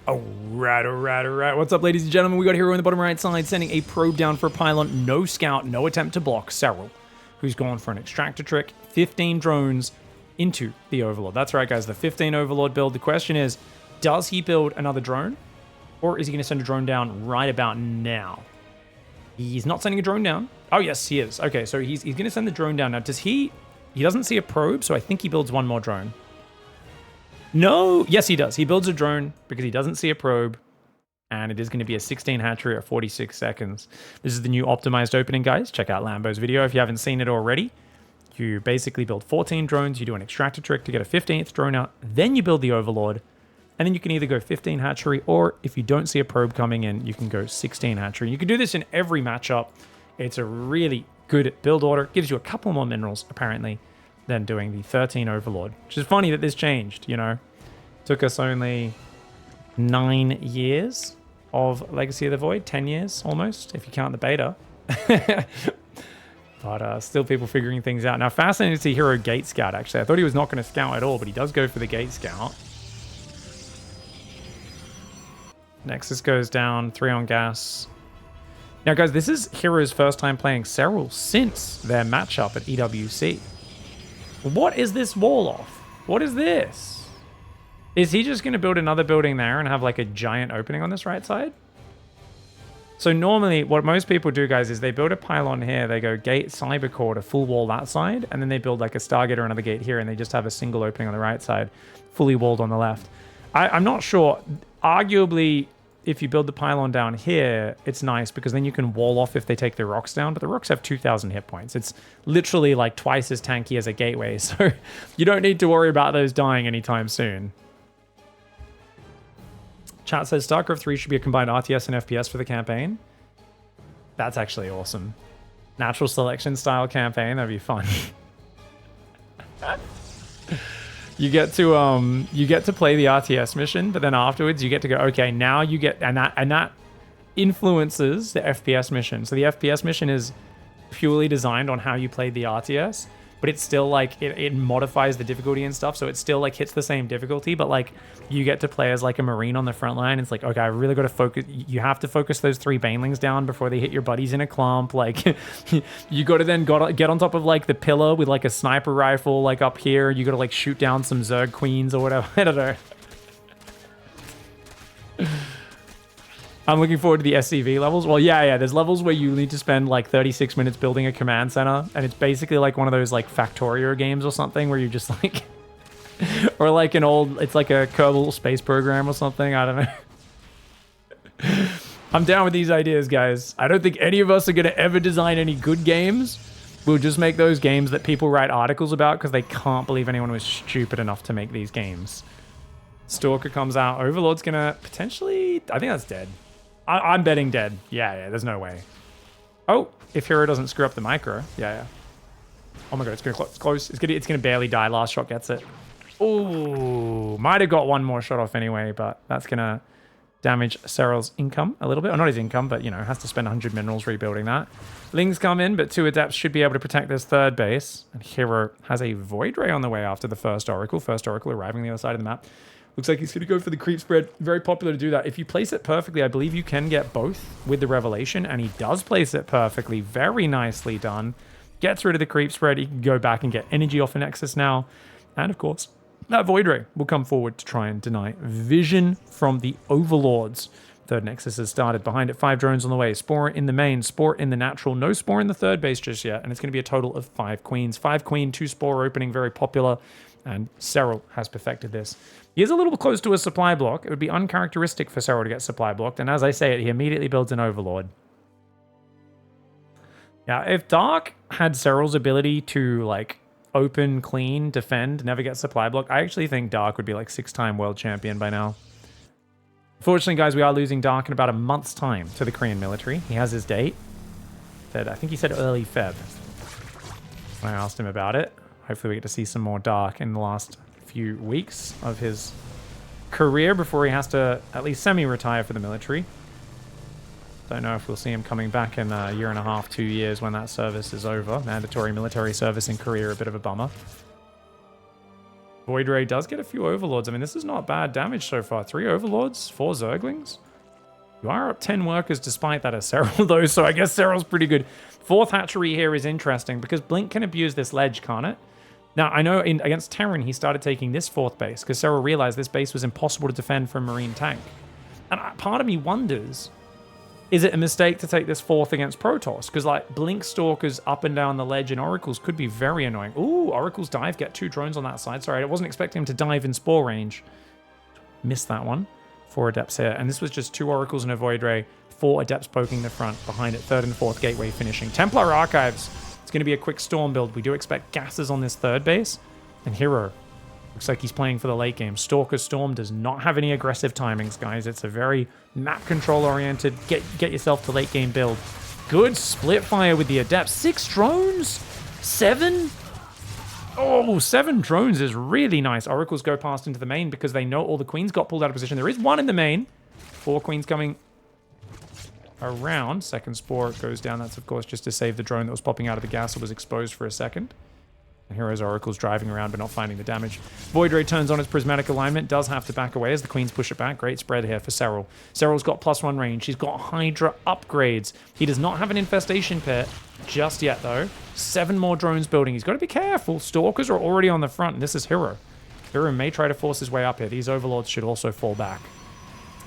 Alright. What's up, ladies and gentlemen? We got Hero in the bottom right side sending a probe down for a pylon. No scout, no attempt to block. SERRAL, who's gone for an extractor trick. 15 drones into the Overlord. That's right, guys. The 15 Overlord build. The question is, does he build another drone? Or is he going to send a drone down right about now? He's not sending a drone down. Oh, yes, he is. Okay, so he's going to send the drone down. Now, does he... He doesn't see a probe, so I think he builds one more drone. No, yes, he does. He builds a drone because he doesn't see a probe, and it is going to be a 16 hatchery at 46 seconds. This is the new optimized opening, guys. Check out Lambo's video if you haven't seen it already. You basically build 14 drones, you do an extractor trick to get a 15th drone out, then you build the Overlord, and then you can either go 15 hatchery, or if you don't see a probe coming in, you can go 16 hatchery. You can do this in every matchup. It's a really good build order. Gives you a couple more minerals, apparently, than doing the 13 Overlord. Which is funny that this changed, you know. Took us only 9 years of Legacy of the Void. 10 years, almost, if you count the beta. But still people figuring things out. Now, fascinating to see Hero Gate Scout, actually. I thought he was not going to scout at all, but he does go for the Gate Scout. Nexus goes down, 3 on gas. Now, guys, this is Hero's first time playing SERRAL since their matchup at EWC. What is this wall off? What is this? Is he just going to build another building there and have like a giant opening on this right side? So normally what most people do, guys, is they build a pylon here. They go gate, cybercore to full wall that side. And then they build like a Stargate or another gate here. And they just have a single opening on the right side, fully walled on the left. I'm not sure. Arguably, if you build the pylon down here, it's nice because then you can wall off if they take the rocks down. But the rocks have 2,000 hit points. It's literally like twice as tanky as a gateway. So you don't need to worry about those dying anytime soon. Chat says StarCraft 3 should be a combined RTS and FPS for the campaign. That's actually awesome. Natural selection style campaign. That'd be fun. You get to play the RTS mission, but then afterwards you get to go, okay, now you get, and that influences the FPS mission. So the FPS mission is purely designed on how you play the RTS, but it's still like, it modifies the difficulty and stuff. So it still like hits the same difficulty, but like you get to play as like a Marine on the front line. It's like, okay, I really got to focus. You have to focus those 3 banelings down before they hit your buddies in a clump. Like you got to then get on top of like the pillar with like a sniper rifle, like up here. You got to like shoot down some Zerg queens or whatever. I don't know. I'm looking forward to the SCV levels. Well, yeah, there's levels where you need to spend like 36 minutes building a command center, and it's basically like one of those like Factorio games or something where you just like, or like an old, it's like a Kerbal Space Program or something. I don't know. I'm down with these ideas, guys. I don't think any of us are going to ever design any good games. We'll just make those games that people write articles about because they can't believe anyone was stupid enough to make these games. Stalker comes out. Overlord's going to potentially, I think that's dead. I'm betting dead. Yeah, there's no way. Oh, if Hero doesn't screw up the micro. Yeah. Oh my god, it's close. It's gonna barely die. Last shot gets it. Oh, might have got one more shot off anyway, but that's gonna damage SERRAL's income a little bit. Or not his income, but you know, has to spend 100 minerals rebuilding that. Lings come in, but 2 adepts should be able to protect this 3rd base. And Hero has a Void Ray on the way after the first Oracle. First Oracle arriving on the other side of the map. Looks like he's going to go for the creep spread. Very popular to do that. If you place it perfectly, I believe you can get both with the Revelation, and he does place it perfectly. Very nicely done. Gets rid of the creep spread. He can go back and get energy off a Nexus now. And of course, that Void Ray will come forward to try and deny vision from the Overlords. 3rd Nexus has started. Behind it, 5 drones on the way. Spore in the main, Spore in the natural. No Spore in the 3rd base just yet, and it's going to be a total of 5 queens. 5 queen, 2 Spore opening, very popular, and SERRAL has perfected this. He is a little close to a supply block. It would be uncharacteristic for SERRAL to get supply blocked, and as I say it, he immediately builds an Overlord. Yeah, if Dark had SERRAL's ability to, like, open, clean, defend, never get supply blocked, I actually think Dark would be, like, 6-time world champion by now. Fortunately, guys, we are losing Dark in about a month's time to the Korean military. He has his date. I think he said early Feb. I asked him about it. Hopefully we get to see some more Dark in the last few weeks of his career before he has to at least semi-retire for the military. Don't know if we'll see him coming back in a year and a half, 2 years when that service is over. Mandatory military service in Korea, a bit of a bummer. Void Ray does get a few Overlords. I mean, this is not bad damage so far. 3 Overlords, 4 Zerglings. You are up 10 workers despite that as SERRAL though, so I guess SERRAL's pretty good. 4th hatchery here is interesting because Blink can abuse this ledge, can't it? Now, I know against Terran, he started taking this 4th base because SERRAL realized this base was impossible to defend from Marine Tank. And part of me wonders, is it a mistake to take this 4th against Protoss? Because, like, Blink Stalkers up and down the ledge and Oracles could be very annoying. Ooh, Oracles dive, get 2 drones on that side. Sorry, I wasn't expecting him to dive in Spore range. Missed that one. 4 Adepts here. And this was just 2 Oracles and a Void Ray. 4 Adepts poking the front. Behind it, 3rd and 4th Gateway finishing. Templar Archives. It's going to be a quick Storm build. We do expect gases on this 3rd base. And Hero. Looks like he's playing for the late game. Stalker Storm does not have any aggressive timings, guys. It's a very map control oriented, get yourself to late game build. Good split fire with the Adepts. 6 drones? 7? Oh, 7 drones is really nice. Oracles go past into the main because they know all the queens got pulled out of position. There is 1 in the main. 4 queens coming around. Second Spore goes down. That's, of course, just to save the drone that was popping out of the gas that was exposed for a second. And Hero's Oracle's driving around but not finding the damage. Void Ray turns on its prismatic alignment, does have to back away as the queens push it back. Great spread here for SERRAL. SERRAL's got +1 range. He's got Hydra upgrades. He does not have an infestation pit just yet, though. 7 more drones building. He's got to be careful. Stalkers are already on the front, and this is Hero. Hero may try to force his way up here. These Overlords should also fall back.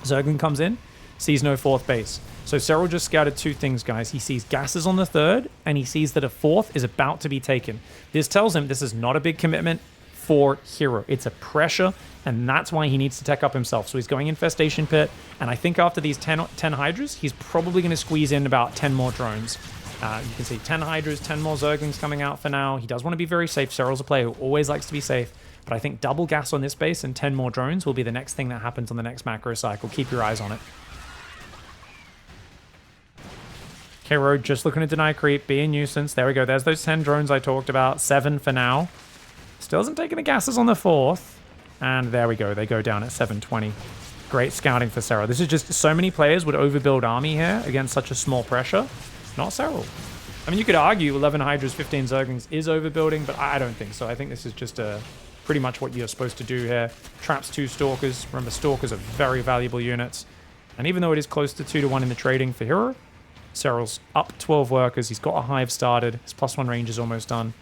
Zerglin comes in, sees no 4th base. So SERRAL just scouted 2 things, guys. He sees gases on the 3rd, and he sees that a 4th is about to be taken. This tells him this is not a big commitment for Hero. It's a pressure, and that's why he needs to tech up himself. So he's going Infestation Pit, and I think after these 10 Hydras, he's probably going to squeeze in about 10 more drones. You can see 10 Hydras, 10 more Zerglings coming out for now. He does want to be very safe. SERRAL's a player who always likes to be safe, but I think double gas on this base and 10 more drones will be the next thing that happens on the next macro cycle. Keep your eyes on it. Hero just looking to deny creep, be a nuisance. There we go. There's those 10 drones I talked about. 7 for now. Still hasn't taken the gases on the 4th. And there we go. They go down at 720. Great scouting for SERRAL. This is just so many players would overbuild army here against such a small pressure. Not SERRAL. I mean, you could argue 11 Hydras, 15 Zerglings is overbuilding, but I don't think so. I think this is just pretty much what you're supposed to do here. Traps 2 Stalkers. Remember, Stalkers are very valuable units. And even though it is close to 2-1 in the trading for Hero, SERRAL's up 12 workers. He's got a hive started. His +1 range is almost done.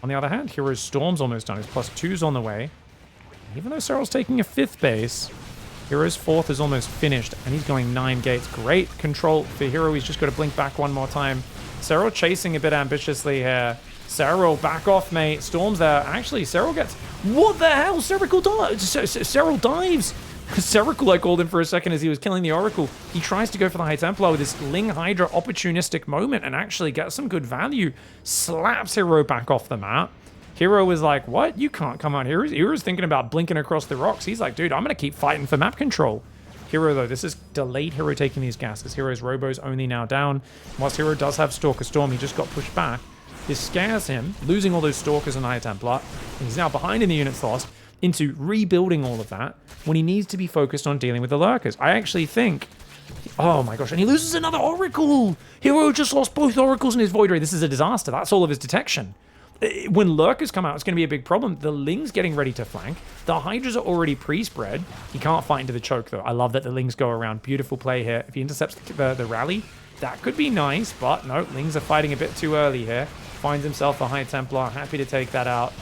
On the other hand, Hero's Storm's almost done. His +2's on the way. Even though SERRAL's taking a 5th base, Hero's 4th is almost finished, and he's going 9 gates. Great control for Hero. He's just got to blink back one more time. SERRAL chasing a bit ambitiously here. SERRAL, back off, mate. Storm's there. Actually, SERRAL gets... What the hell? SERRAL dives. SERRAL, I called him for a second as he was killing the Oracle. He tries to go for the High Templar with this Ling Hydra opportunistic moment and actually gets some good value. Slaps Hero back off the map. Hero is like, what? You can't come out here. Hero's thinking about blinking across the rocks. He's like, dude, I'm going to keep fighting for map control. Hero, though, this is delayed Hero taking these gases. Hero's Robo's only now down. Whilst Hero does have Stalker Storm, he just got pushed back. This scares him, losing all those Stalkers and High Templar. He's now behind in the units lost, into rebuilding all of that when he needs to be focused on dealing with the Lurkers. I actually think... Oh my gosh, and he loses another Oracle! Hero just lost both Oracles in his Void Ray. This is a disaster. That's all of his detection. When Lurkers come out, it's going to be a big problem. The Ling's getting ready to flank. The Hydras are already pre-spread. He can't fight into the choke, though. I love that the Lings go around. Beautiful play here. If he intercepts the rally, that could be nice, but no, Lings are fighting a bit too early here. Finds himself a High Templar. Happy to take that out,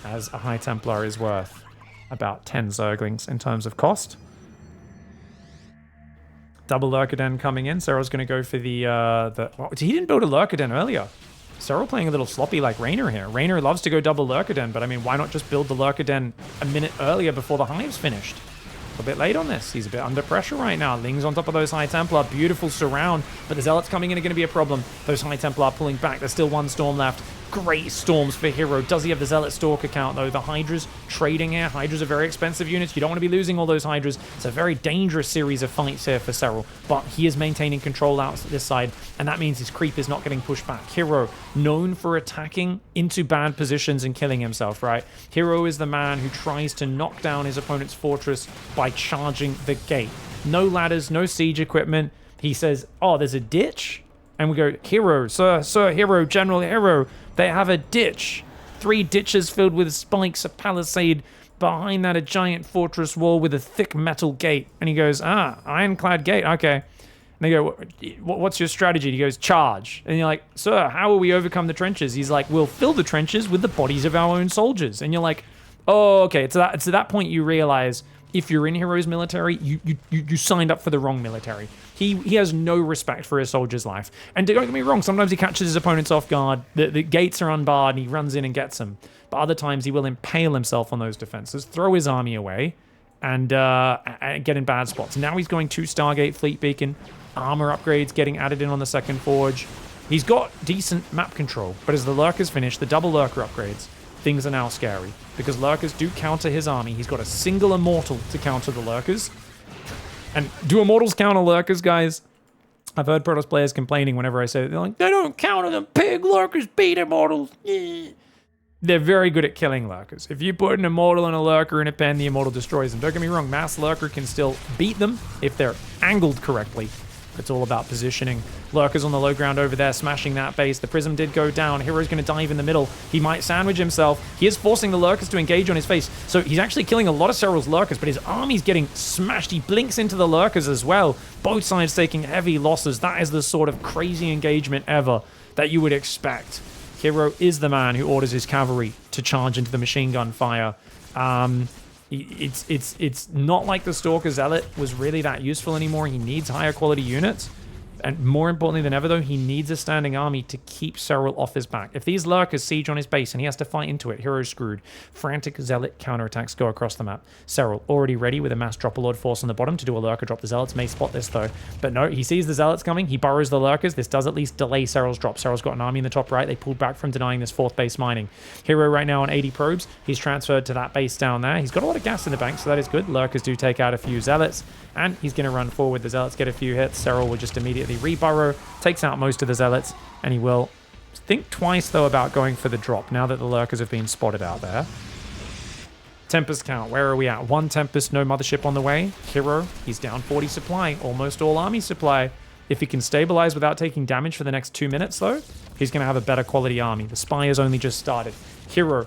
as a High Templar is worth about 10 Zerglings in terms of cost. Double Lurker Den coming in. SERRAL's going to go for well, he didn't build a Lurker Den earlier. SERRAL playing a little sloppy like Raynor here. Raynor loves to go double Lurker Den, but I mean, why not just build the Lurker Den a minute earlier before the Hive's finished? A bit late on this. He's a bit under pressure right now. Ling's on top of those High Templar. Beautiful surround, but the Zealots coming in are going to be a problem. Those High Templar pulling back. There's still 1 Storm left. Great Storms for Hero. Does he have the Zealot Stalker count, though? The Hydras trading here. Hydras are very expensive units. You don't want to be losing all those Hydras. It's a very dangerous series of fights here for SERRAL, but he is maintaining control out this side, and that means his creep is not getting pushed back. Hero, known for attacking into bad positions and killing himself, right? Hero is the man who tries to knock down his opponent's fortress by charging the gate. No ladders, no siege equipment. He says, oh, there's a ditch? And we go, Hero, sir, Hero, General Hero, they have a ditch. 3 ditches filled with spikes, a palisade. behind that a giant fortress wall with a thick metal gate. And he goes, ironclad gate, okay. And they go, what's your strategy? And he goes, charge. And you're like, sir, how will we overcome the trenches? He's like, we'll fill the trenches with the bodies of our own soldiers. And you're like, oh, okay. It's at that point you realize if you're in Hero's military, you signed up for the wrong military. He has no respect for his soldier's life. And don't get me wrong, sometimes he catches his opponents off guard, the gates are unbarred, and he runs in and gets them. But other times he will impale himself on those defenses, throw his army away, and get in bad spots. Now he's going to Stargate Fleet Beacon, armor upgrades getting added in on the second forge. He's got decent map control, but as the lurkers finish, the double lurker upgrades, things are now scary. Because lurkers do counter his army. He's got a single immortal to counter the lurkers. And do immortals counter lurkers, guys? I've heard Protoss players complaining whenever I say it. They're like, they don't counter them. Pig lurkers beat immortals. They're very good at killing lurkers. If you put an immortal and a lurker in a pen, the immortal destroys them. Don't get me wrong, mass lurker can still beat them if they're angled correctly. It's all about positioning. Lurkers on the low ground over there, smashing that base. The prism did go down. Hero's going to dive in the middle. He might sandwich himself. He is forcing the lurkers to engage on his face. So he's actually killing a lot of SERRAL's lurkers, but his army's getting smashed. He blinks into the lurkers as well. Both sides taking heavy losses. That is the sort of crazy engagement ever that you would expect. Hero is the man who orders his cavalry to charge into the machine gun fire. It's not like the Stalker Zealot was really that useful anymore. He needs higher quality units. And more importantly than ever, though, he needs a standing army to keep SERRAL off his back. If these lurkers siege on his base and he has to fight into it, Hero's screwed. Frantic Zealot counterattacks go across the map. SERRAL already ready with a mass Dropper-Lord force on the bottom to do a lurker drop. The Zealots may spot this, though. But no, he sees the Zealots coming. He burrows the lurkers. This does at least delay SERRAL's drop. SERRAL's got an army in the top right. They pulled back from denying this fourth base mining. Hero right now on 80 probes. He's transferred to that base down there. He's got a lot of gas in the bank, so that is good. Lurkers do take out a few Zealots. And he's going to run forward. The Zealots get a few hits. SERRAL will just immediately reburrow, takes out most of the Zealots, and he will think twice, though, about going for the drop now that the lurkers have been spotted out there. Tempest count, where are we at? 1 Tempest, no mothership on the way. Hero, he's down 40 supply, almost all army supply. If he can stabilize without taking damage for the next 2 minutes, though, he's going to have a better quality army. The Spy has only just started. Hero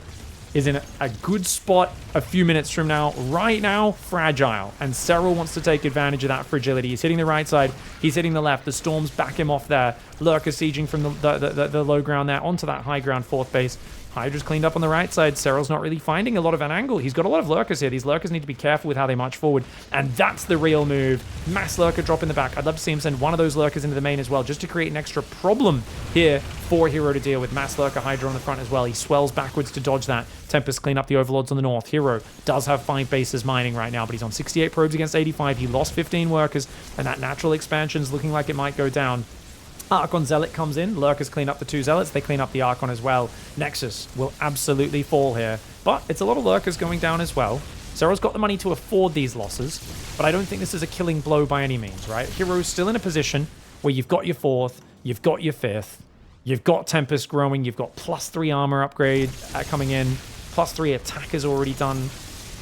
is in a good spot a few minutes from now. Right now, fragile. And SERRAL wants to take advantage of that fragility. He's hitting the right side. He's hitting the left. The Storms back him off there. Lurker sieging from the low ground there onto that high ground fourth base. Hydra's cleaned up on the right side. SERRAL's not really finding a lot of an angle. He's got a lot of lurkers here. These lurkers need to be careful with how they march forward. And that's the real move. Mass lurker drop in the back. I'd love to see him send one of those lurkers into the main as well, just to create an extra problem here for Hero to deal with. Mass lurker Hydra on the front as well. He swells backwards to dodge that. Tempest clean up the overlords on the north. Hero does have 5 bases mining right now, but he's on 68 probes against 85. He lost 15 workers, and that natural expansion's looking like it might go down. Archon Zealot comes in. Lurkers clean up the 2 Zealots. They clean up the Archon as well. Nexus will absolutely fall here. But it's a lot of Lurkers going down as well. SERRAL's got the money to afford these losses, but I don't think this is a killing blow by any means, right? Hero's still in a position where you've got your 4th, you've got your 5th, you've got Tempest growing, you've got +3 armor upgrade coming in, +3 attack is already done.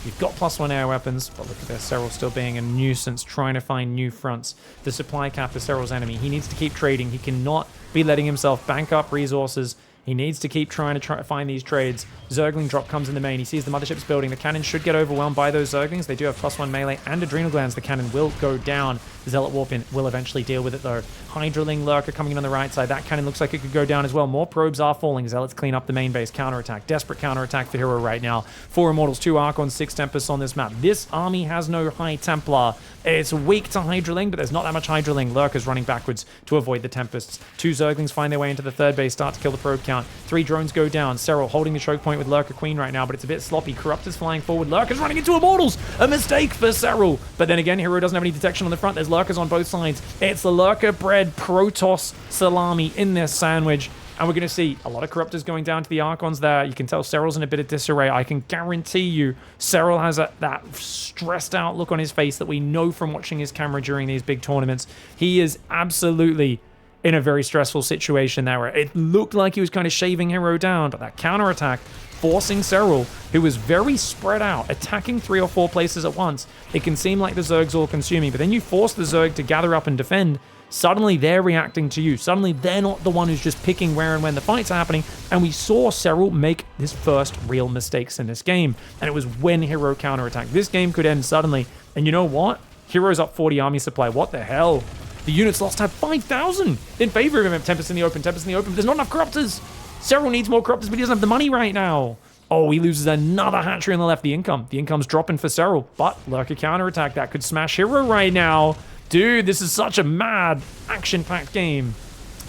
You've got +1 air weapons, but look at this, SERRAL still being a nuisance, trying to find new fronts. The supply cap is SERRAL's enemy. He needs to keep trading. He cannot be letting himself bank up resources. He needs to keep trying to find these trades. Zergling drop comes in the main. He sees the motherships building. The cannon should get overwhelmed by those Zerglings. They do have +1 melee and adrenal glands. The cannon will go down. Zealot Warpin will eventually deal with it, though. Hydraling Lurker coming in on the right side. That cannon looks like it could go down as well. More probes are falling. Zealots clean up the main base. Counterattack. Desperate counterattack for Hero right now. 4 Immortals, 2 Archons, 6 Tempests on this map. This army has no High Templar. It's weak to Hydraling, but there's not that much Hydraling. Lurkers running backwards to avoid the Tempests. 2 Zerglings find their way into the 3rd base, start to kill the probe count. 3 drones go down. SERRAL holding the choke point with Lurker Queen right now, but it's a bit sloppy. Corruptors flying forward. Lurkers running into Immortals. A mistake for SERRAL. But then again, Hero doesn't have any detection on the front. There's Lurkers on both sides. It's the Lurker-bred Protoss salami in this sandwich. And we're going to see a lot of Corruptors going down to the Archons there. You can tell SERRAL's in a bit of disarray. I can guarantee you SERRAL has that stressed out look on his face that we know from watching his camera during these big tournaments. He is absolutely in a very stressful situation there where it looked like he was kind of shaving Hero down, but that counterattack forcing SERRAL, who was very spread out, attacking 3 or 4 places at once. It can seem like the Zerg's all consuming, but then you force the Zerg to gather up and defend. Suddenly they're reacting to you. Suddenly they're not the one who's just picking where and when the fights are happening. And we saw SERRAL make his first real mistakes in this game. And it was when Hero counterattacked. This game could end suddenly. And you know what? Hero's up 40 army supply. What the hell? The units lost have 5,000 in favor of him. Tempest in the open, Tempest in the open. There's not enough corruptors. SERRAL needs more corruptors, but he doesn't have the money right now. Oh, he loses another hatchery on the left. The income's dropping for SERRAL, but Lurker counterattack. That could smash Hero right now. Dude, this is such a mad, action-packed game.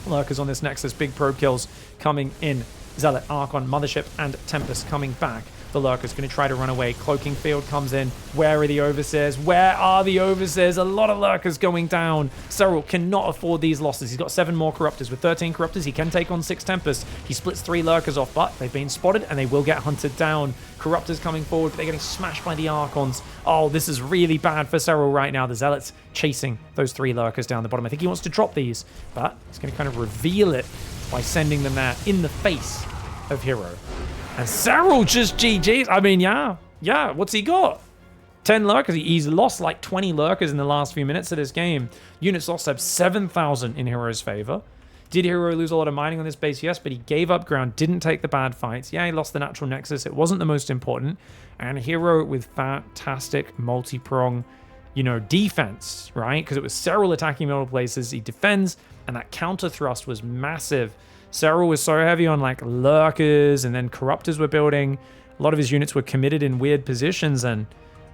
Lurkers on this Nexus, big probe kills coming in. Zealot, Archon, Mothership, and Tempest coming back. The Lurker's going to try to run away. Cloaking Field comes in. Where are the Overseers? Where are the Overseers? A lot of Lurkers going down. SERRAL cannot afford these losses. He's got 7 more Corruptors. With 13 Corruptors, he can take on 6 Tempests. He splits 3 Lurkers off, but they've been spotted and they will get hunted down. Corruptors coming forward, but they're getting smashed by the Archons. Oh, this is really bad for SERRAL right now. The Zealots chasing those 3 Lurkers down the bottom. I think he wants to drop these, but he's going to kind of reveal it by sending them there in the face of Hero. And SERRAL just GG's. I mean, yeah. What's he got? 10 Lurkers. He's lost like 20 Lurkers in the last few minutes of this game. Units lost have 7,000 in Hero's favor. Did Hero lose a lot of mining on this base? Yes, but he gave up ground, didn't take the bad fights. Yeah, he lost the natural nexus. It wasn't the most important. And Hero with fantastic multi-prong, defense, right? Because it was SERRAL attacking multiple places. He defends, and that counter thrust was massive. SERRAL was so heavy on like Lurkers, and then Corruptors were building. A lot of his units were committed in weird positions, and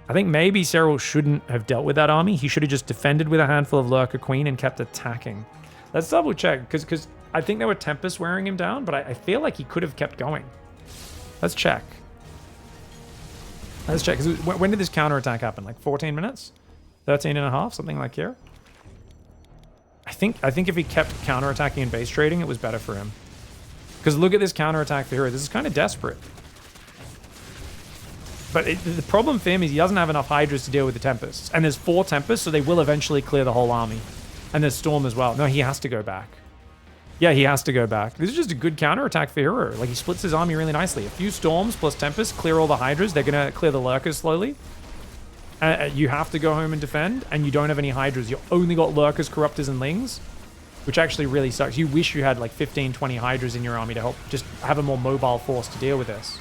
I think maybe SERRAL shouldn't have dealt with that army. He should have just defended with a handful of Lurker Queen and kept attacking. Let's double check, because I think there were Tempests wearing him down, but I feel like he could have kept going. Let's check. Because when did this counterattack happen? Like 14 minutes? 13 and a half? Something like here? I think if he kept counterattacking and base trading, it was better for him. Because look at this counterattack for Hero. This is kind of desperate. But the problem for him is he doesn't have enough Hydras to deal with the Tempests. And there's 4 Tempests, so they will eventually clear the whole army. And there's Storm as well. No, he has to go back. Yeah, he has to go back. This is just a good counterattack for Hero. Like, he splits his army really nicely. A few Storms plus Tempests clear all the Hydras. They're going to clear the Lurkers slowly. You have to go home and defend, and you don't have any Hydras. You only got Lurkers, Corruptors, and Lings, which actually really sucks. You wish you had like 15, 20 Hydras in your army to help just have a more mobile force to deal with this.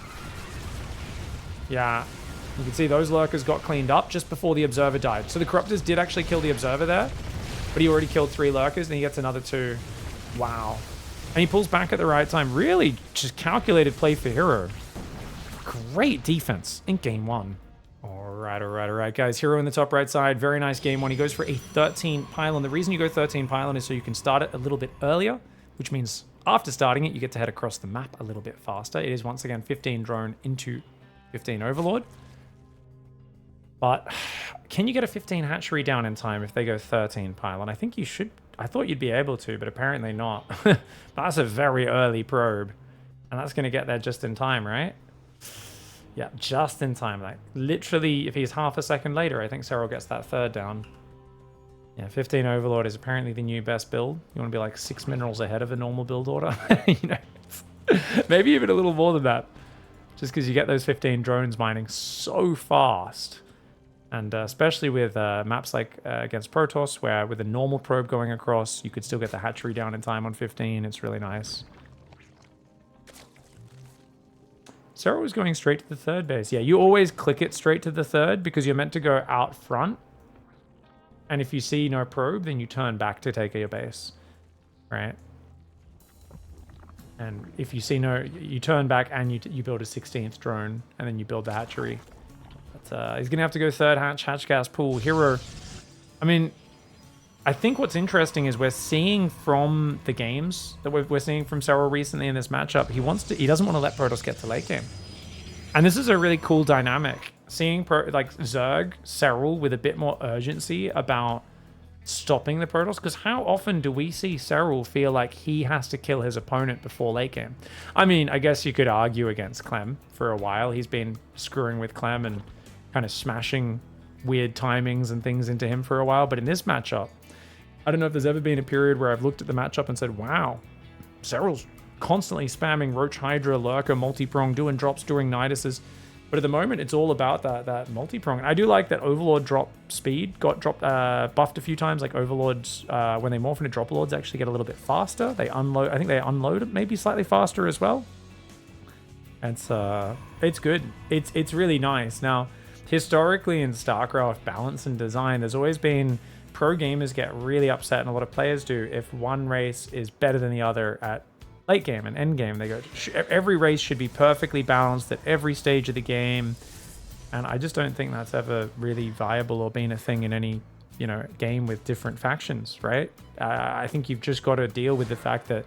Yeah, you can see those Lurkers got cleaned up just before the Observer died. So the Corruptors did actually kill the Observer there, but he already killed 3 Lurkers, and he gets another 2. Wow. And he pulls back at the right time. Really just calculated play for Hero. Great defense in game 1. All right, guys. Hero in the top right side. Very nice game 1. He goes for a 13 pylon. The reason you go 13 pylon is so you can start it a little bit earlier, which means after starting it, you get to head across the map a little bit faster. It is once again 15 drone into 15 overlord. But can you get a 15 hatchery down in time if they go 13 pylon? I think you should. I thought you'd be able to, but apparently not. That's a very early probe. And that's going to get there just in time, right? Yeah, just in time. Like, literally, if he's half a second later, I think SERRAL gets that 3rd down. Yeah, 15 Overlord is apparently the new best build. You want to be like 6 minerals ahead of a normal build order. Maybe even a little more than that. Just because you get those 15 drones mining so fast. And especially with maps like against Protoss, where with a normal probe going across, you could still get the hatchery down in time on 15. It's really nice. SERRAL was going straight to the 3rd base. Yeah, you always click it straight to the 3rd because you're meant to go out front. And if you see no probe, then you turn back to take your base. Right? And if you see no... You turn back and you build a 16th drone. And then you build the hatchery. But he's going to have to go 3rd hatch gas pool. Hero... I mean... I think what's interesting is we're seeing from the games that we're seeing from SERRAL recently in this matchup, he doesn't want to let Protoss get to late game. And this is a really cool dynamic. Seeing Zerg, SERRAL with a bit more urgency about stopping the Protoss, because how often do we see SERRAL feel like he has to kill his opponent before late game? I mean, I guess you could argue against Clem for a while. He's been screwing with Clem and kind of smashing weird timings and things into him for a while, but in this matchup, I don't know if there's ever been a period where I've looked at the matchup and said, wow, SERRAL's constantly spamming Roach Hydra, Lurker, multi-prong, doing drops during Niduses. But at the moment, it's all about that multi-prong. I do like that Overlord drop speed got buffed a few times. Like Overlords, when they morph into Drop Lords, actually get a little bit faster. They unload. I think they unload maybe slightly faster as well. It's good. It's really nice. Now, historically in StarCraft, balance and design, there's always been pro gamers get really upset, and a lot of players do, if one race is better than the other at late game and end game. They go, every race should be perfectly balanced at every stage of the game, and I just don't think that's ever really viable or been a thing in any, you know, game with different factions, right? I think you've just got to deal with the fact that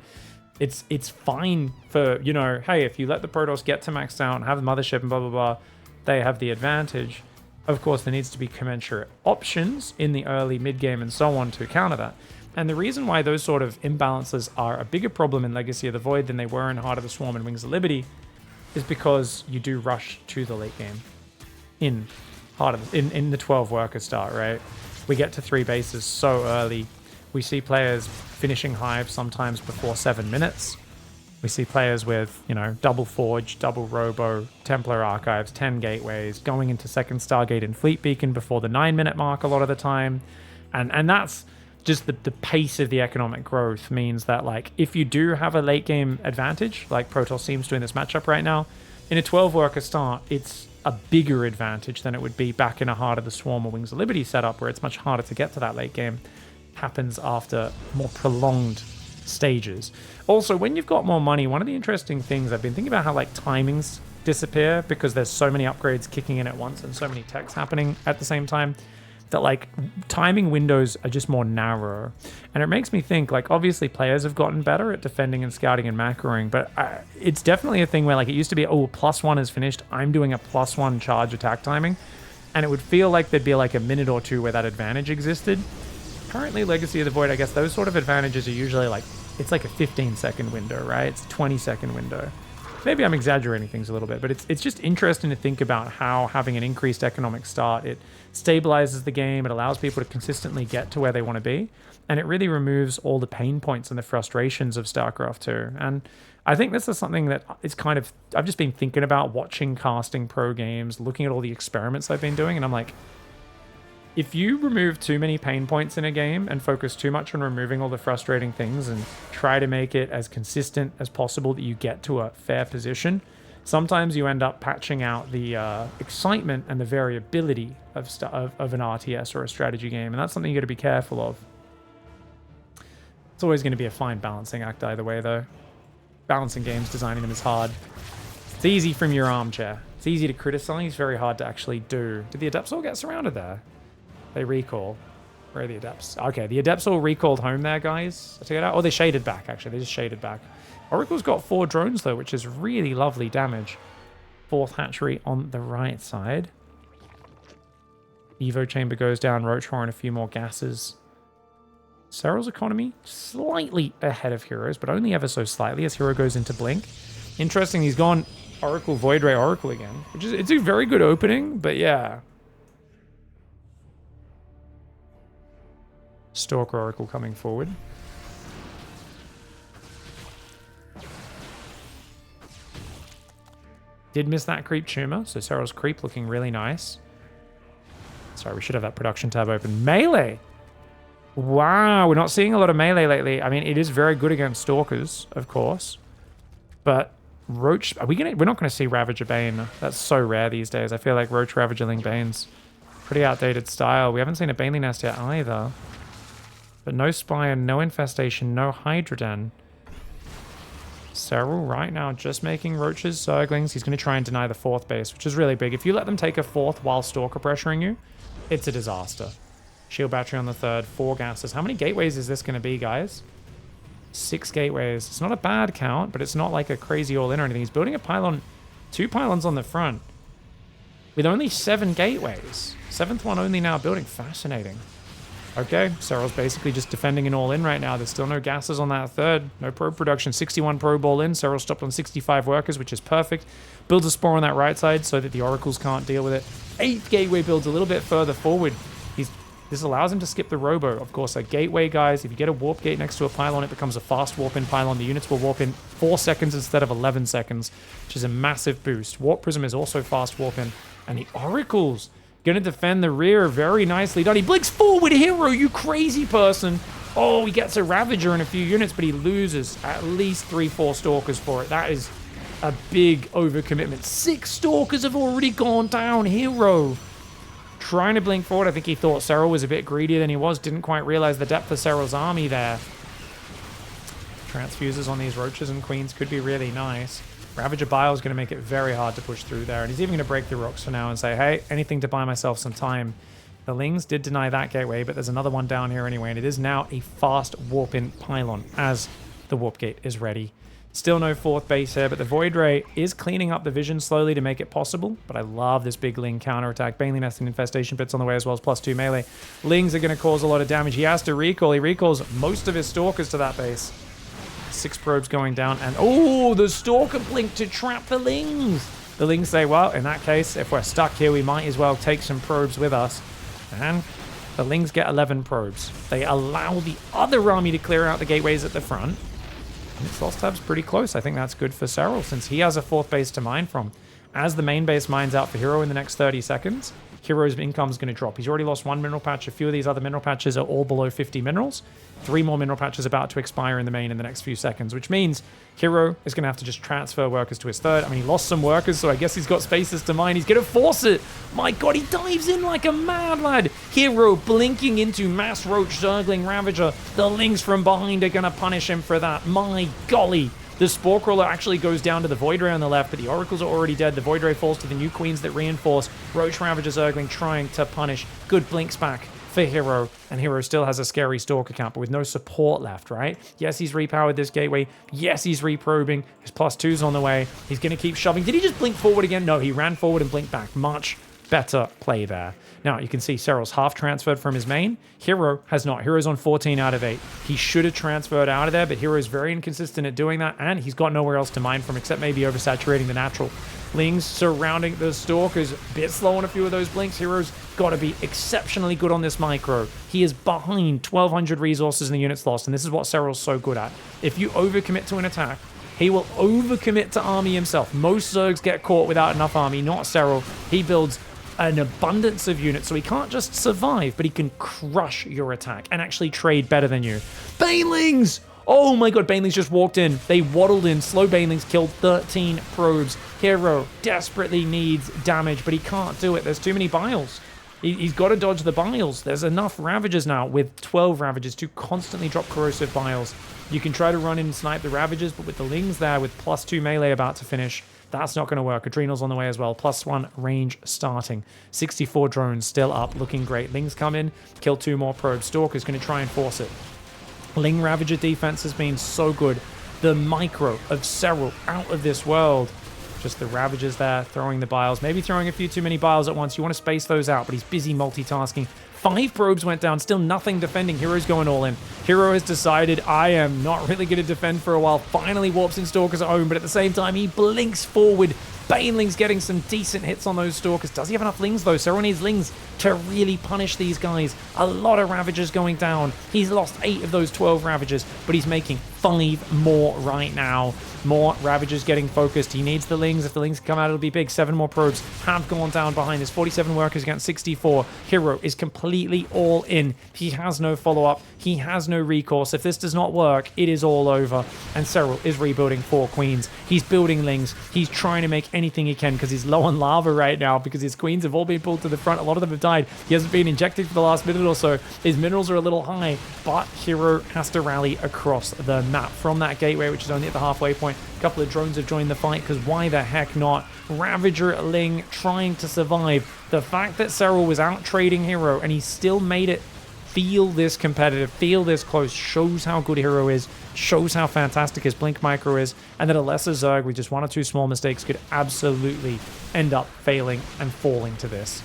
it's fine for, you know, hey, if you let the Protoss get to max out and have the mothership and blah blah blah, they have the advantage. Of course, there needs to be commensurate options in the early, mid game, and so on to counter that. And the reason why those sort of imbalances are a bigger problem in Legacy of the Void than they were in Heart of the Swarm and Wings of Liberty is because you do rush to the late game in the 12 worker start, right? We get to 3 bases so early. We see players finishing Hive sometimes before 7 minutes. We see players with, you know, double Forge, double Robo, Templar Archives, 10 gateways, going into second Stargate and Fleet Beacon before the 9-minute mark a lot of the time. And that's just the pace of the economic growth means that, like, if you do have a late game advantage, like Protoss seems to in this matchup right now, in a 12 worker start, it's a bigger advantage than it would be back in a Heart of the Swarm or Wings of Liberty setup, where it's much harder to get to that late game. Happens after more prolonged stages. Also, when you've got more money, one of the interesting things I've been thinking about, how like timings disappear because there's so many upgrades kicking in at once and so many techs happening at the same time, that like timing windows are just more narrow. And it makes me think, like, obviously players have gotten better at defending and scouting and macroing, but it's definitely a thing where, like, it used to be, oh, +1 is finished, I'm doing a +1 charge attack timing, and it would feel like there'd be like a minute or two where that advantage existed. Currently, Legacy of the Void, I guess those sort of advantages are usually like, it's like a 15-second window, right? It's a 20-second window. Maybe I'm exaggerating things a little bit, but it's just interesting to think about how having an increased economic start, it stabilizes the game, it allows people to consistently get to where they want to be, and it really removes all the pain points and the frustrations of StarCraft 2. And I think this is something that is kind of, I've just been thinking about watching casting pro games, looking at all the experiments I've been doing, and I'm like, if you remove too many pain points in a game and focus too much on removing all the frustrating things and try to make it as consistent as possible that you get to a fair position, sometimes you end up patching out the excitement and the variability of an RTS or a strategy game, and that's something you got to be careful of. It's always going to be a fine balancing act either way, though. Balancing games, designing them is hard. It's easy from your armchair. It's easy to criticize, very hard to actually do. Did the Adepts all get surrounded there? They recall. Where are the Adepts? Okay, the Adepts all recalled home there, guys. I take it out. Oh, they shaded back, actually. They just shaded back. Oracle's got 4 drones, though, which is really lovely damage. 4th hatchery on the right side. Evo chamber goes down. Roach Horn, a few more gases. SERRAL's economy slightly ahead of Heroes, but only ever so slightly as Hero goes into Blink. Interesting, he's gone Oracle, Void Ray, Oracle again, which is, it's a very good opening, but yeah. Stalker Oracle coming forward. Did miss that creep tumor, so SERRAL's creep looking really nice. Sorry, we should have that production tab open. Melee! Wow, we're not seeing a lot of melee lately. I mean, it is very good against Stalkers, of course. But Roach... we're not going to see Ravager Bane. That's so rare these days. I feel like Roach Ravagerling Bane's pretty outdated style. We haven't seen a Baneley Nest yet either. But no Spire, no Infestation, no Hydroden. SERRAL right now just making Roaches, Zerglings. He's going to try and deny the 4th base, which is really big. If you let them take a 4th while Stalker pressuring you, it's a disaster. Shield battery on the 3rd, 4 gases. How many gateways is this going to be, guys? 6 gateways. It's not a bad count, but it's not like a crazy all-in or anything. He's building a pylon, 2 pylons on the front with only 7 gateways. 7th one only now building. Fascinating. Okay, SERRAL's basically just defending an all-in right now. There's still no gases on that 3rd. No probe production. 61 probe all-in. SERRAL stopped on 65 workers, which is perfect. Builds a spore on that right side so that the Oracles can't deal with it. 8th gateway builds a little bit further forward. He's This allows him to skip the robo. Of course, a gateway, guys, if you get a warp gate next to a pylon, it becomes a fast warp in pylon. The units will warp in 4 seconds instead of 11 seconds, which is a massive boost. Warp prism is also fast warp in. And the oracles going to defend the rear. Very nicely done. He blinks forward, hero, you crazy person. Oh, he gets a Ravager in a few units, but he loses at least 3-4 Stalkers for it. That is a big overcommitment. 6 Stalkers have already gone down, hero. Trying to blink forward. I think he thought SERRAL was a bit greedier than he was. Didn't quite realize the depth of SERRAL's army there. Transfuses on these roaches and queens could be really nice. Ravager Bile is going to make it very hard to push through there. And he's even going to break the rocks for now and say, hey, anything to buy myself some time. The Lings did deny that gateway, but there's another one down here anyway. And it is now a fast warp-in pylon as the warp gate is ready. Still no 4th base here, but the Void Ray is cleaning up the vision slowly to make it possible. But I love this big Ling counterattack. Baneling Nest and Infestation Pits on the way as well as +2 melee. Lings are going to cause a lot of damage. He has to recall. He recalls most of his Stalkers to that base. 6 probes going down, and oh, the Stalker blink to trap the Lings. The Lings say, well, in that case, if we're stuck here, we might as well take some probes with us. And the Lings get 11 probes. They allow the other army to clear out the gateways at the front. And its loss tab's pretty close. I think that's good for SERRAL, since he has a 4th base to mine from. As the main base mines out for Hero in the next 30 seconds, Hero's income is going to drop. He's already lost 1 mineral patch. A few of these other mineral patches are all below 50 minerals. 3 more mineral patches about to expire in the main in the next few seconds, which means Hero is going to have to just transfer workers to his 3rd. I mean, he lost some workers, so I guess he's got spaces to mine. He's going to force it. My god, he dives in like a mad lad. Hero blinking into Mass Roach Zergling Ravager. The Lings from behind are going to punish him for that. My golly. The Spore Crawler actually goes down to the Void Ray on the left, but the Oracles are already dead. The Void Ray falls to the new Queens that reinforce. Roach Ravager Zergling trying to punish. Good blinks back for Hero, and Hero still has a scary Stalker count, but with no support left, right? Yes, he's repowered this gateway. Yes, he's reprobing. His +2's on the way. He's going to keep shoving. Did he just blink forward again? No, he ran forward and blinked back. Much better play there. Now, you can see SERRAL's half transferred from his main. Hero has not. Hero's on 14 out of 8. He should have transferred out of there, but Hero's very inconsistent at doing that, and he's got nowhere else to mine from except maybe oversaturating the natural. Lings surrounding the Stalkers. Bit slow on a few of those blinks. Hero's got to be exceptionally good on this micro. He is behind 1,200 resources in the units lost, and this is what SERRAL's so good at. If you overcommit to an attack, he will overcommit to army himself. Most Zergs get caught without enough army, not SERRAL. He builds an abundance of units, so he can't just survive, but he can crush your attack and actually trade better than you. Banelings! Oh my god, Banelings just walked in. They waddled in. Slow Banelings killed 13 probes. Hero desperately needs damage, but he can't do it. There's too many Biles. He's got to dodge the Biles. There's enough Ravagers now with 12 Ravagers to constantly drop corrosive Biles. You can try to run in and snipe the Ravagers, but with the Lings there with +2 melee about to finish, that's not going to work. Adrenal's on the way as well. +1 range starting. 64 drones still up, looking great. Lings come in, kill 2 more probes. Stalker's going to try and force it. Ling Ravager defense has been so good. The micro of SERRAL out of this world. Just the Ravagers there, throwing the Biles. Maybe throwing a few too many Biles at once. You want to space those out, but he's busy multitasking. 5 probes went down, still nothing defending. Hero's going all in. Hero has decided, I am not really going to defend for a while. Finally warps in Stalkers at home, but at the same time, he blinks forward. Baneling's getting some decent hits on those Stalkers. Does he have enough Lings, though? SERRAL needs Lings to really punish these guys. A lot of Ravagers going down. He's lost 8 of those 12 Ravagers, but he's making 5 more right now. More Ravagers getting focused. He needs the Lings. If the Lings come out, it'll be big. 7 more probes have gone down behind this. 47 workers against 64. Hero is completely all in. He has no follow-up. He has no recourse. If this does not work, it is all over. And SERRAL is rebuilding 4 Queens. He's building Lings. He's trying to make anything he can because he's low on lava right now because his Queens have all been pulled to the front. A lot of them have died. He hasn't been injected for the last minute or so. His minerals are a little high, but Hero has to rally across the map from that gateway, which is only at the halfway point. A couple of drones have joined the fight because why the heck not? Ravager Ling trying to survive. The fact that SERRAL was out trading Hero and he still made it feel this competitive, feel this close, shows how good Hero is, shows how fantastic his Blink Micro is, and that a lesser Zerg with just 1 or 2 small mistakes could absolutely end up failing and falling to this.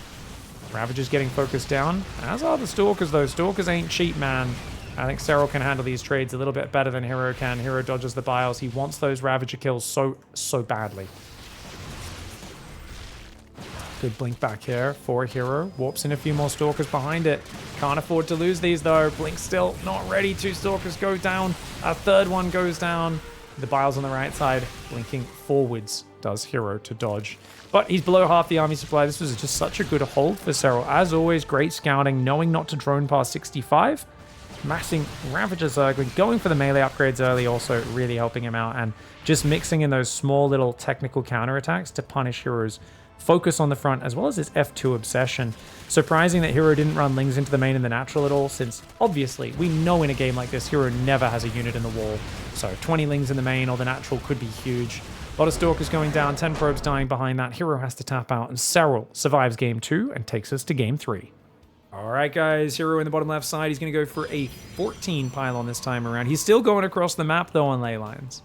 Ravager's getting focused down, as are the Stalkers though. Stalkers ain't cheap, man. I think SERRAL can handle these trades a little bit better than Hero can. Hero dodges the Biles. He wants those Ravager kills so badly. Good blink back here for Hero. Warps in a few more Stalkers behind it. Can't afford to lose these though. Blink still not ready. 2 Stalkers go down. A third one goes down. The Biles on the right side, blinking forwards, does Hero to dodge. But he's below half the army supply. This was just such a good hold for SERRAL. As always, great scouting, knowing not to drone past 65. Massing Ravager Zergling, going for the melee upgrades early, also really helping him out. And just mixing in those small little technical counterattacks to punish Hero's focus on the front, as well as his F2 obsession. Surprising that Hero didn't run Lings into the main in the natural at all, since obviously we know in a game like this, Hero never has a unit in the wall. So 20 Lings in the main or the natural could be huge. A lot of Stalkers going down, 10 probes dying behind that. Hero has to tap out, and SERRAL survives game 2 and takes us to game 3. All right, guys, Hero in the bottom left side. He's going to go for a 14 pylon this time around. He's still going across the map, though, on ley lines.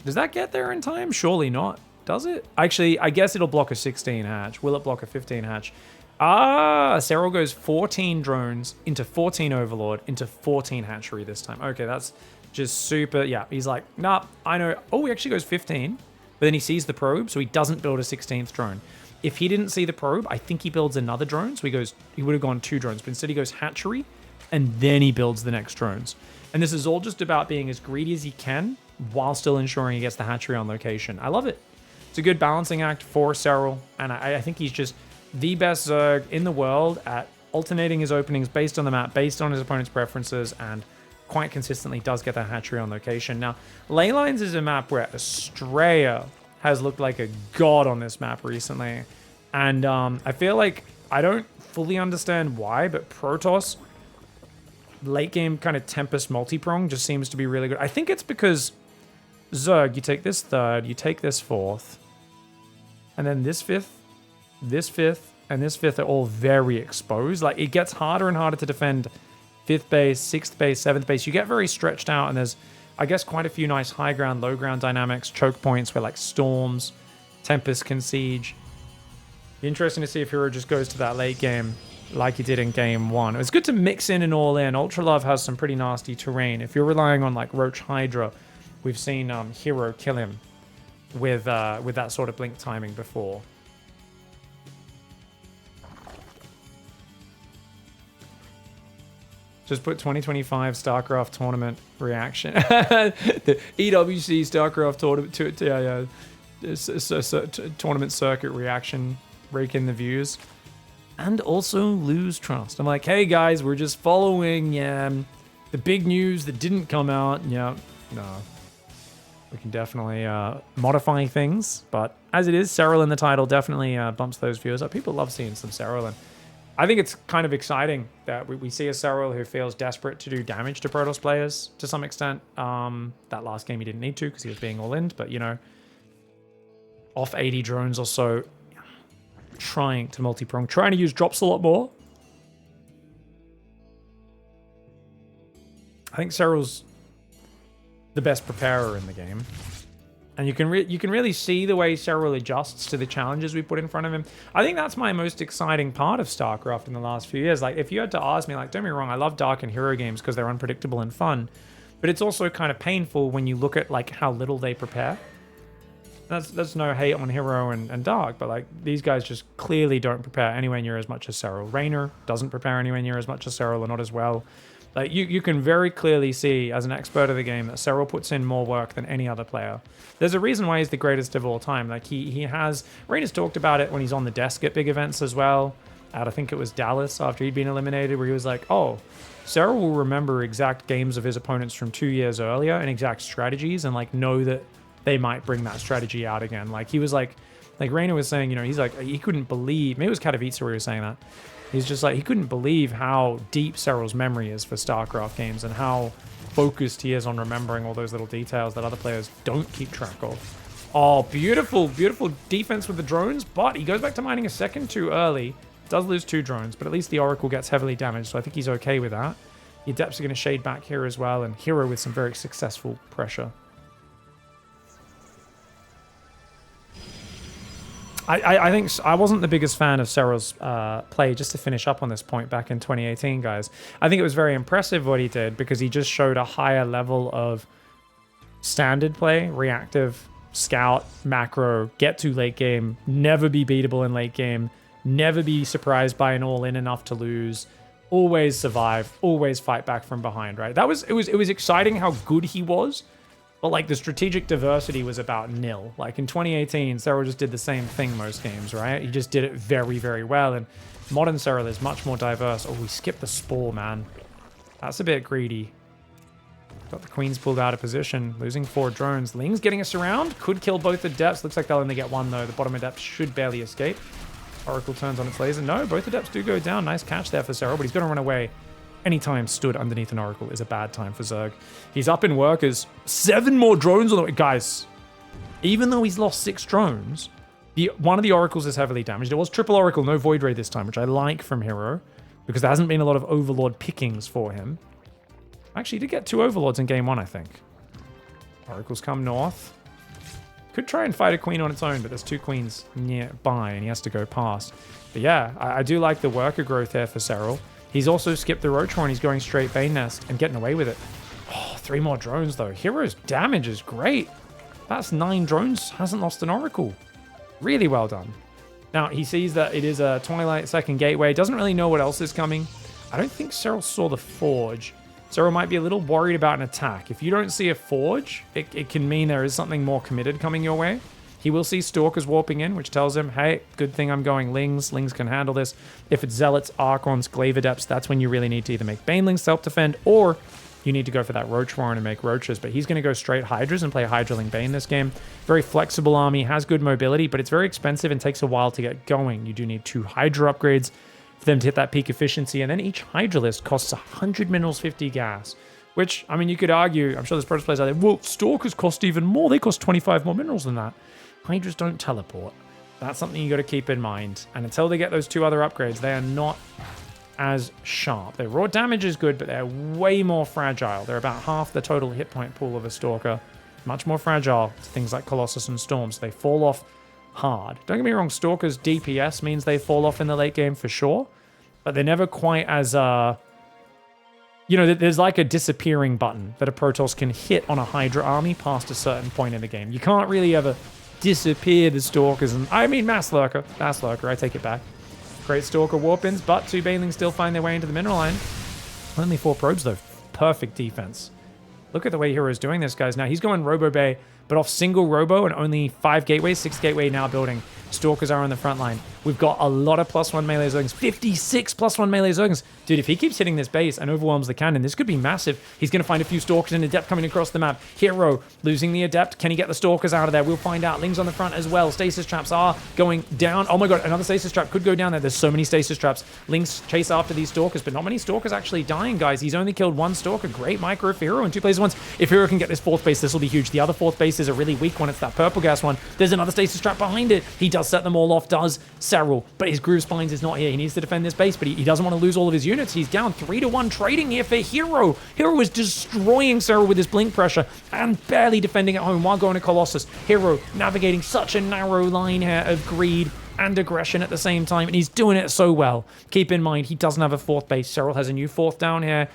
Does that get there in time? Surely not. Does it? Actually, I guess it'll block a 16 hatch. Will it block a 15 hatch? Ah, SERRAL goes 14 drones into 14 Overlord into 14 hatchery this time. Okay, that's just super. Yeah, he's like, nah, I know. Oh, he actually goes 15, but then he sees the probe, so he doesn't build a 16th drone. If he didn't see the probe, I think he builds another drone. So he would have gone 2 drones, but instead he goes hatchery, and then he builds the next drones. And this is all just about being as greedy as he can while still ensuring he gets the hatchery on location. I love it. It's a good balancing act for SERRAL, and I think he's just the best Zerg in the world at alternating his openings based on the map, based on his opponent's preferences, and quite consistently does get that hatchery on location. Now, ley lines is a map where Estrella has looked like a god on this map recently, and I feel like I don't fully understand why, but Protoss late game kind of Tempest multi-prong just seems to be really good. I think it's because Zerg, you take this 3rd, you take this 4th, and then this 5th, this 5th, and this 5th are all very exposed. Like, it gets harder and harder to defend 5th base, 6th base, 7th base. You get very stretched out, and there's, I guess, quite a few nice high ground, low ground dynamics, choke points where, like, Storms, Tempest can siege. Be interesting to see if Hero just goes to that late game like he did in game 1. It was good to mix in and all in. Ultra Love has some pretty nasty terrain. If you're relying on, like, Roach Hydra, we've seen Hero kill him with that sort of blink timing before. Just put 2025 StarCraft tournament reaction. The EWC StarCraft tournament circuit reaction. Rake in the views. And also lose trust. I'm like, hey guys, we're just following the big news that didn't come out. Yeah, no. We can definitely modify things, but as it is, SERRAL in the title definitely bumps those viewers up. People love seeing some SERRAL, and I think it's kind of exciting that we see a SERRAL who feels desperate to do damage to Protoss players to some extent. That last game he didn't need to because he was being all in, but you know, off 80 drones or so, trying to multi-prong, trying to use drops a lot more. I think SERRAL's the best preparer in the game, and you can really see the way SERRAL adjusts to the challenges we put in front of him. I think that's my most exciting part of StarCraft in the last few years. Like, if you had to ask me, like, don't be wrong, I love Dark and Hero games because they're unpredictable and fun, but it's also kind of painful when you look at like how little they prepare. That's no hate on Hero and Dark, but like these guys just clearly don't prepare anywhere near as much as SERRAL. Raynor doesn't prepare anywhere near as much as SERRAL, or not as well. Like, you can very clearly see, as an expert of the game, that SERRAL puts in more work than any other player. There's a reason why he's the greatest of all time. Like, he has... Raynor's talked about it when he's on the desk at big events as well. At, I think it was Dallas, after he'd been eliminated, where he was like, oh, SERRAL will remember exact games of his opponents from 2 years earlier and exact strategies, and, like, know that they might bring that strategy out again. Like, he was like Raynor was saying, you know, he's like, he couldn't believe... Maybe it was Katowice where he was saying that. He's just like, he couldn't believe how deep SERRAL's memory is for StarCraft games and how focused he is on remembering all those little details that other players don't keep track of. Oh, beautiful, beautiful defense with the drones, but he goes back to mining a second too early. Does lose 2 drones, but at least the Oracle gets heavily damaged, so I think he's okay with that. The Adepts are going to shade back here as well, and Hero with some very successful pressure. I think I wasn't the biggest fan of SERRAL's play, just to finish up on this point, back in 2018, guys. I think it was very impressive what he did because he just showed a higher level of standard play, reactive scout, macro, get to late game, never be beatable in late game, never be surprised by an all-in enough to lose, always survive, always fight back from behind, right? It was exciting how good he was, but like the strategic diversity was about nil. Like in 2018, SERRAL just did the same thing most games, right? He just did it very, very well, and modern SERRAL is much more diverse. Oh, we skipped the Spore, man. That's a bit greedy. Got the Queens pulled out of position, losing 4 drones. Ling's getting us around, could kill both Adepts. Looks like they'll only get one though. The bottom Adept should barely escape. Oracle turns on its laser. No, both Adepts do go down. Nice catch there for SERRAL, but he's going to run away. Anytime stood underneath an Oracle is a bad time for Zerg. He's up in workers. 7 more drones on the way. Guys, even though he's lost 6 drones, one of the Oracles is heavily damaged. It was triple Oracle, no Void Ray this time, which I like from Hero, because there hasn't been a lot of Overlord pickings for him. Actually, he did get 2 Overlords in game 1, I think. Oracles come north. Could try and fight a queen on its own, but there's 2 queens nearby, and he has to go past. But yeah, I do like the worker growth here for SERRAL. He's also skipped the Roach Horn. He's going straight Bane Nest and getting away with it. Oh, 3 more drones, though. Hero's damage is great. That's 9 drones. Hasn't lost an Oracle. Really well done. Now, he sees that it is a Twilight second gateway. Doesn't really know what else is coming. I don't think SERRAL saw the Forge. SERRAL might be a little worried about an attack. If you don't see a Forge, it can mean there is something more committed coming your way. He will see Stalkers warping in, which tells him, hey, good thing I'm going Lings. Lings can handle this. If it's Zealots, Archons, Glaive Adepts, that's when you really need to either make Banelings self-defend, or you need to go for that Roach Warren and make Roaches. But he's going to go straight Hydras and play Hydraling Bane this game. Very flexible army, has good mobility, but it's very expensive and takes a while to get going. You do need 2 Hydra upgrades for them to hit that peak efficiency, and then each Hydralist costs 100 minerals, 50 gas, which, I mean, you could argue, I'm sure there's Protostas players out there, well, Stalkers cost even more, they cost 25 more minerals than that. Hydras don't teleport. That's something you got to keep in mind, and until they get those 2 other upgrades, they are not as sharp. Their raw damage is good, but they're way more fragile. They're about half the total hit point pool of a Stalker, much more fragile to things like Colossus and Storms. They fall off hard. Don't get me wrong, Stalker's DPS means they fall off in the late game for sure, but they're never quite as, you know, there's like a disappearing button that a Protoss can hit on a Hydra army past a certain point in the game. You can't really ever disappear the Stalkers, and I mean Mass Lurker, I take it back. Great Stalker warp-ins, but 2 Banelings still find their way into the mineral line. Only 4 probes though, perfect defense. Look at the way Hero's doing this, guys. Now he's going Robo Bay, but off single Robo and only 5 gateways, 6 gateway now building. Stalkers are on the front line. We've got a lot of +1 melee Zerglings. 56 +1 melee Zerglings. Dude, if he keeps hitting this base and overwhelms the cannon, this could be massive. He's going to find a few Stalkers and Adept coming across the map. Hero losing the Adept. Can he get the Stalkers out of there? We'll find out. Lings on the front as well. Stasis traps are going down. Oh my god, another Stasis trap could go down there. There's so many Stasis traps. Lings chase after these Stalkers, but not many Stalkers actually dying, guys. He's only killed 1 Stalker. Great micro for Hero in 2 places at once. If Hero can get this 4th base, this will be huge. The other 4th base is a really weak one. It's that purple gas one. There's another Stasis trap behind it. He does set them all off, does SERRAL, but his Groove Spines is not here. He needs to defend this base, but he doesn't want to lose all of his units. He's down 3-1 trading here for Hero. Hero is destroying SERRAL with his blink pressure and barely defending at home while going to Colossus. Hero navigating such a narrow line here of greed and aggression at the same time, and he's doing it so well. Keep in mind, he doesn't have a 4th base. SERRAL has a new 4th down here.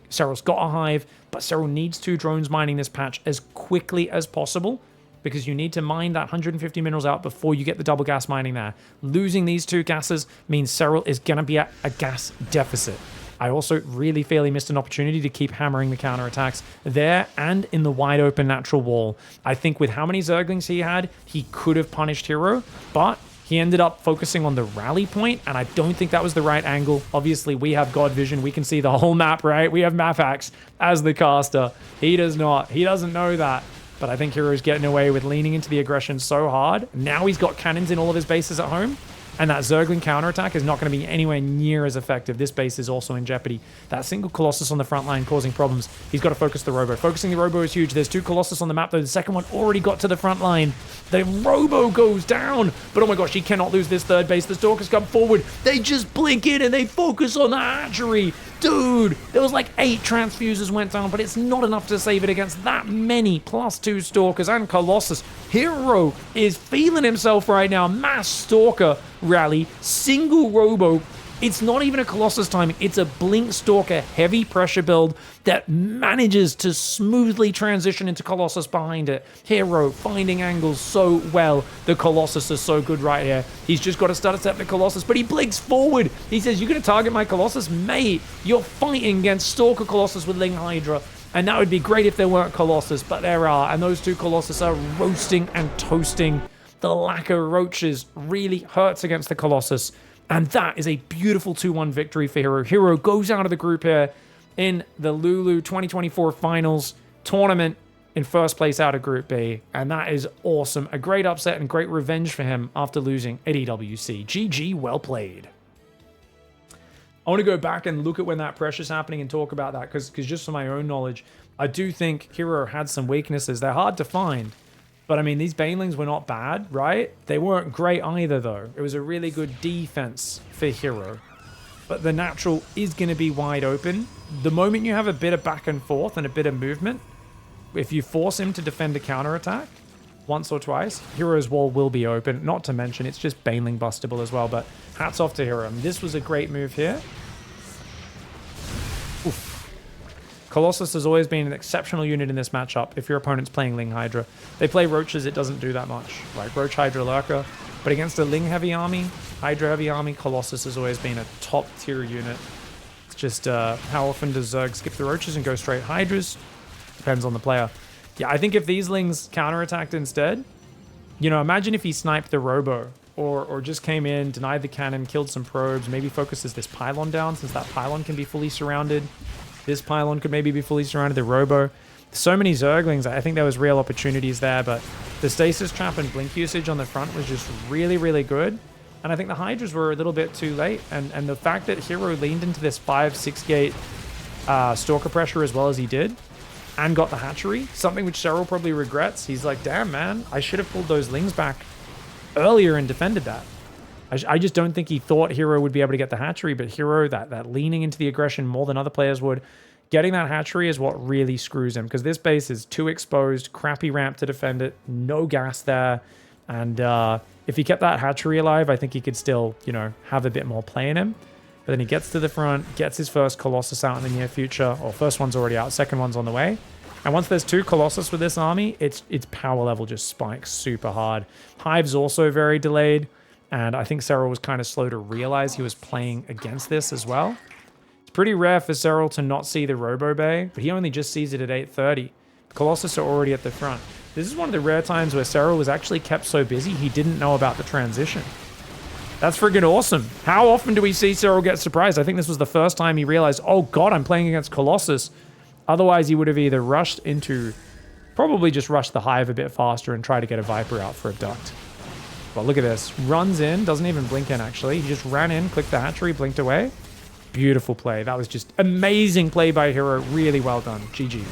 SERRAL's got a hive, but SERRAL needs 2 drones mining this patch as quickly as possible, because you need to mine that 150 minerals out before you get the double gas mining there. Losing these 2 gases means SERRAL is going to be at a gas deficit. I also really feel he missed an opportunity to keep hammering the counterattacks there and in the wide open natural wall. I think with how many Zerglings he had, he could have punished Hero, but he ended up focusing on the rally point, and I don't think that was the right angle. Obviously, we have God vision. We can see the whole map, right? We have map hacks as the caster. He does not. He doesn't know that. But I think Hero's getting away with leaning into the aggression so hard. Now he's got cannons in all of his bases at home, and that Zergling counterattack is not going to be anywhere near as effective. This base is also in jeopardy. That single Colossus on the front line causing problems. He's got to focus the Robo. Focusing the Robo is huge. There's 2 Colossus on the map, though. The second one already got to the front line. The Robo goes down, but oh my gosh, he cannot lose this 3rd base. The Stalkers come forward. They just blink in and they focus on the hatchery. Dude, there was like 8 transfuses went down, but it's not enough to save it against that many +2 Stalkers and Colossus. Hero is feeling himself right now. Mass Stalker rally, single Robo, It's not even a Colossus timing, it's a Blink Stalker heavy pressure build that manages to smoothly transition into Colossus behind it. Hero finding angles so well. The Colossus is so good right here. He's just got to start step the Colossus, but he blinks forward. He says, you're going to target my Colossus? Mate, you're fighting against Stalker Colossus with Ling Hydra. And that would be great if there weren't Colossus, but there are. And those two Colossus are roasting and toasting. The lack of roaches really hurts against the Colossus. And that is a beautiful 2-1 victory for Hero. Hero goes out of the group here in the LiuLi 2024 Finals tournament in first place out of Group B. And that is awesome. A great upset and great revenge for him after losing at EWC. GG, well played. I want to go back and look at when that pressure's happening and talk about that because just for my own knowledge, I do think Hero had some weaknesses. They're hard to find. But, I mean, these Banelings were not bad, right? They weren't great either, though. It was a really good defense for Hero. But the natural is going to be wide open. The moment you have a bit of back and forth and a bit of movement, if you force him to defend a counterattack once or twice, Hero's wall will be open. Not to mention, it's just Baneling bustable as well. But hats off to Hero. And this was a great move here. Oof. Colossus has always been an exceptional unit in this matchup if your opponent's playing Ling Hydra. They play Roaches, it doesn't do that much. Like Roach Hydra Lurker. But against a Ling heavy army, Hydra heavy army, Colossus has always been a top tier unit. It's just how often does Zerg skip the Roaches and go straight Hydras? Depends on the player. Yeah, I think if these Lings counterattacked instead, you know, imagine if he sniped the Robo or just came in, denied the cannon, killed some probes, maybe focuses this pylon down since that pylon can be fully surrounded. This pylon could maybe be fully surrounded, the Robo. So many Zerglings, I think there was real opportunities there, but the Stasis Trap and Blink usage on the front was just really, really good. And I think the Hydras were a little bit too late. And the fact that Hero leaned into this 5-6 gate Stalker pressure as well as he did, and got the hatchery, something which SERRAL probably regrets. He's like, damn, man, I should have pulled those Lings back earlier and defended that. I just don't think he thought Hero would be able to get the hatchery, but Hero, that leaning into the aggression more than other players would, getting that hatchery is what really screws him, because this base is too exposed, crappy ramp to defend it, no gas there, and if he kept that hatchery alive, I think he could still, you know, have a bit more play in him. But then he gets to the front, gets his first Colossus out in the near future, or first one's already out, second one's on the way. And once there's two Colossus with this army, its power level just spikes super hard. Hive's also very delayed. And I think SERRAL was kind of slow to realize he was playing against this as well. It's pretty rare for SERRAL to not see the Robo Bay, but he only just sees it at 8:30. Colossus are already at the front. This is one of the rare times where SERRAL was actually kept so busy he didn't know about the transition. That's friggin' awesome. How often do we see SERRAL get surprised? I think this was the first time he realized, oh god, I'm playing against Colossus. Otherwise, he would have either rushed into, probably just rushed the Hive a bit faster and try to get a Viper out for Abduct. But look at this. Runs in, doesn't even blink in actually. He just ran in, clicked the hatchery, blinked away. Beautiful play. That was just amazing play by Hero. Really well done. GG.